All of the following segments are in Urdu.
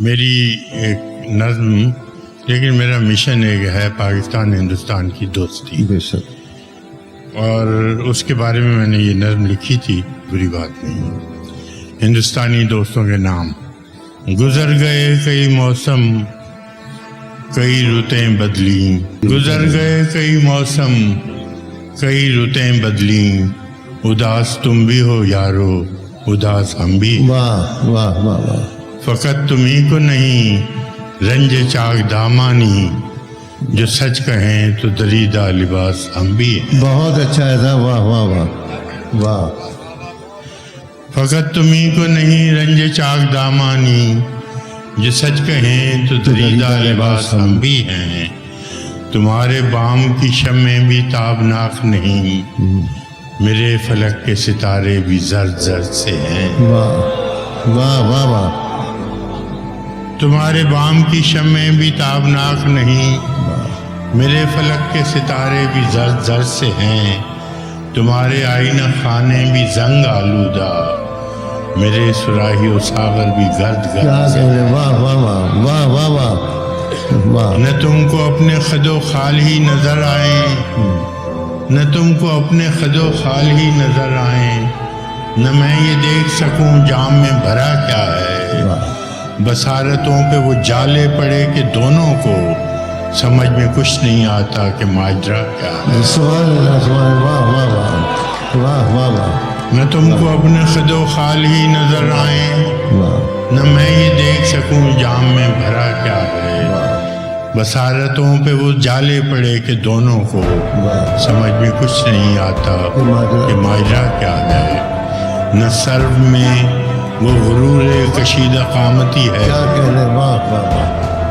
میری ایک نظم، لیکن میرا مشن ایک ہے پاکستان ہندوستان کی دوستی، بے شک. اور اس کے بارے میں نے یہ نظم لکھی تھی. بری بات نہیں. ہندوستانی دوستوں کے نام. گزر گئے کئی موسم، کئی رتیں بدلیں. گزر گئے کئی موسم، کئی رتیں بدلیں. اداس تم بھی ہو یارو، اداس ہم بھی. واہ واہ واہ واہ. فقط تمہیں کو نہیں رنج چاک دامانی، جو سچ کہیں تو دریدہ لباس ہم بھی ہیں. بہت اچھا ہے تھا. واہ واہ واہ واہ. فقط تمہیں کو نہیں رنج چاک دامانی، جو سچ کہیں تو دریدہ لباس ہم بھی ہیں. تمہارے بام کی شمیں بھی تابناک نہیں، میرے فلک کے ستارے بھی زرد زرد سے ہیں. واہ واہ واہ واہ. تمہارے بام کی شمیں بھی تابناک نہیں، میرے فلک کے ستارے بھی زرد زرد سے ہیں. تمہارے آئینہ خانے بھی زنگ آلودہ، میرے سراہی و ساغر بھی گرد گرد سے. واہ واہ واہ واہ واہ واہ واہ. نہ تم کو اپنے خد و خال ہی نظر آئیں، نہ تم کو اپنے خد و خال ہی نظر آئیں. نہ میں یہ دیکھ سکوں جام میں بھرا کیا ہے. بصارتوں پہ وہ جالے پڑے کہ دونوں کو سمجھ میں کچھ نہیں آتا کہ ماجرا کیا ہے. سبحان اللہ سبحان اللہ. واہ واہ واہ واہ واہ. نہ تم کو اپنے خد و خال ہی نظر آئیں، نہ میں یہ دیکھ سکوں جام میں بھرا کیا ہے. بصارتوں پہ وہ جالے پڑے کہ دونوں کو سمجھ میں کچھ نہیں آتا کہ ماجرا کیا ہے. نہ سر میں وہ غرور کشیدہ قامتی ہے،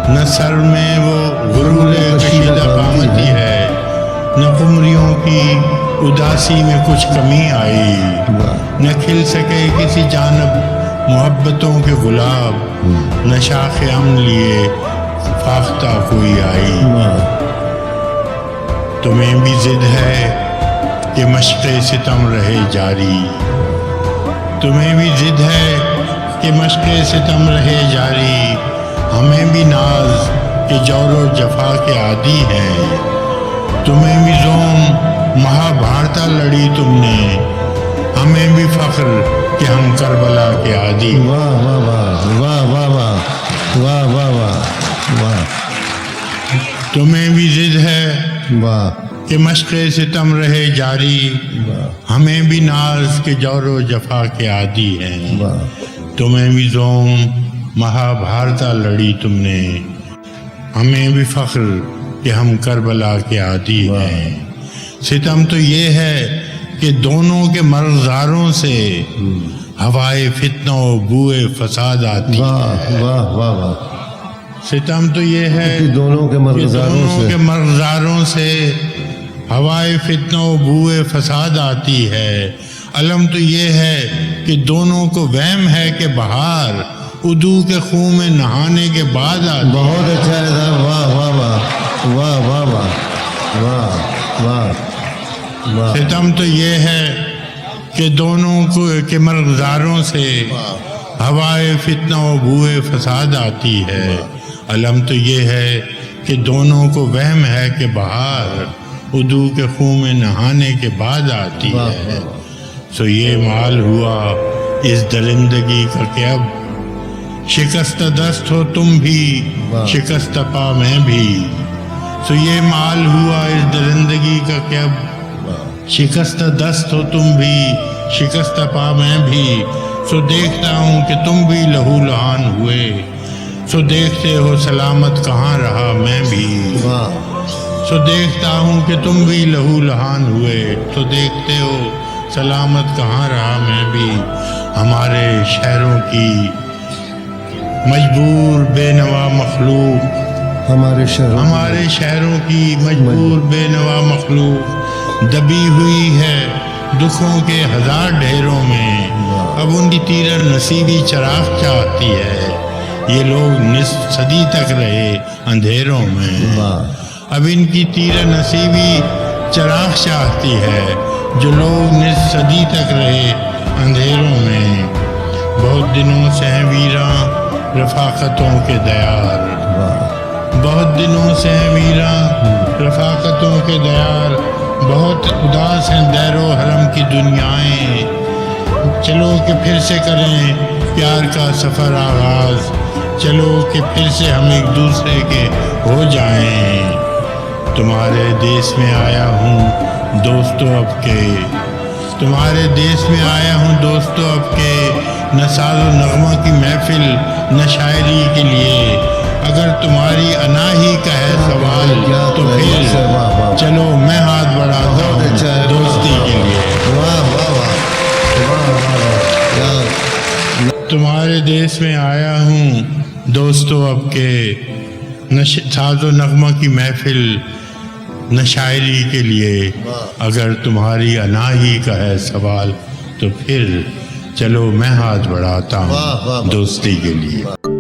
نہ سر میں وہ غرور کشیدہ قامتی ہے. نہ قمریوں کی اداسی میں کچھ کمی آئی، نہ کھل سکے کسی جانب محبتوں کے گلاب. نہ شاخ امن لیے فاختہ کوئی آئی. تمہیں بھی ضد ہے کہ مشق ستم رہے جاری، تمہیں بھی ضد ہے کہ مشق ستم رہے جاری. ہمیں بھی ناز کہ جور و جفا کے عادی ہیں. تمہیں بھی زوم مہا بھارتا لڑی تم نے، ہمیں بھی فخر کہ ہم کربلا کے عادی. واہ واہ واہ واہ واہ واہ واہ واہ واہ. تمہیں بھی ضد ہے واہ. کہ مشق ستم رہے جاری، ہمیں بھی ناز کے جور و جفا کے عادی ہیں. تمہیں بھی زوم مہا بھارتا لڑی تم نے، ہمیں بھی فخر کہ ہم کربلا کے عادی ہیں. ستم تو یہ ہے کہ دونوں کے مرغزاروں سے ہوائے فتنہ و بوئے فساد آتی ہے. واہ واہ واہ. ستم تو یہ ہے کہ دونوں کے مرغزاروں سے ہوائے فتنہ و بوئے فساد آتی ہے. علم تو یہ ہے کہ دونوں کو وہم ہے کہ بہار ادو کے خون میں نہانے کے بعد آتی. بہت اچھا ہے. واہ واہ واہ واہ واہ واہ واہ واہ واہ. ستم تو یہ ہے کہ دونوں کو کے مرغزاروں سے ہوائے فتنہ و بوئے فساد آتی ہے. علم تو یہ ہے کہ دونوں کو وہم ہے کہ بہار ادو کے خون میں نہانے کے بعد آتی ہے. سو یہ مال ہوا اس درندگی کا کہ اب شکست دست ہو تم بھی، شکست پا میں بھی. سو یہ مال ہوا اس درندگی کا کہ اب شکست دست ہو تم بھی، شکست پا میں بھی. سو دیکھتا ہوں کہ تم بھی لہو لہان ہوئے، سو دیکھتے ہو سلامت کہاں رہا میں بھی. سو دیکھتا ہوں کہ تم بھی لہو لہان ہوئے، سو دیکھتے ہو سلامت کہاں رہا میں بھی. ہمارے شہروں کی مجبور بے نوا مخلوق، ہمارے شہروں کی مجبور بے نوا مخلوق دبی ہوئی ہے دکھوں کے ہزار ڈھیروں میں. اب ان کی تیرہ نصیبی چراغ چاہتی ہے، یہ لوگ نصف صدی تک رہے اندھیروں میں. اب ان کی تیرہ نصیبی چراغ چاہتی ہے، جو لوگ نصف صدی تک رہے اندھیروں میں. بہت دنوں سے ہیں ویراں رفاقتوں کے دیار، واہ بہت دنوں سے ہیں ویراں رفاقتوں کے دیار، بہت اداس ہیں دیر و حرم کی دنیائیں، چلو کہ پھر سے کریں پیار کا سفر آغاز، چلو کہ پھر سے ہم ایک دوسرے کے ہو جائیں، تمہارے دیس میں آیا ہوں دوستو اب کے، تمہارے دیس میں آیا ہوں دوستو اب کے، نہ ساز و نغمہ کی محفل نہ شاعری کے لیے، اگر تمہاری انا ہی کا ہے سوال تو پھر چلو میں ہاتھ بڑھاتا ہوں دوستی کے لیے، واہ واہ واہ واہ واہ، تمہارے دیس میں آیا ہوں دوستو اب کے، نہ ساز و نغمہ کی محفل نہ شاعری کے لیے، اگر تمہاری انا ہی کا ہے سوال تو پھر چلو میں ہاتھ بڑھاتا ہوں دوستی کے لیے۔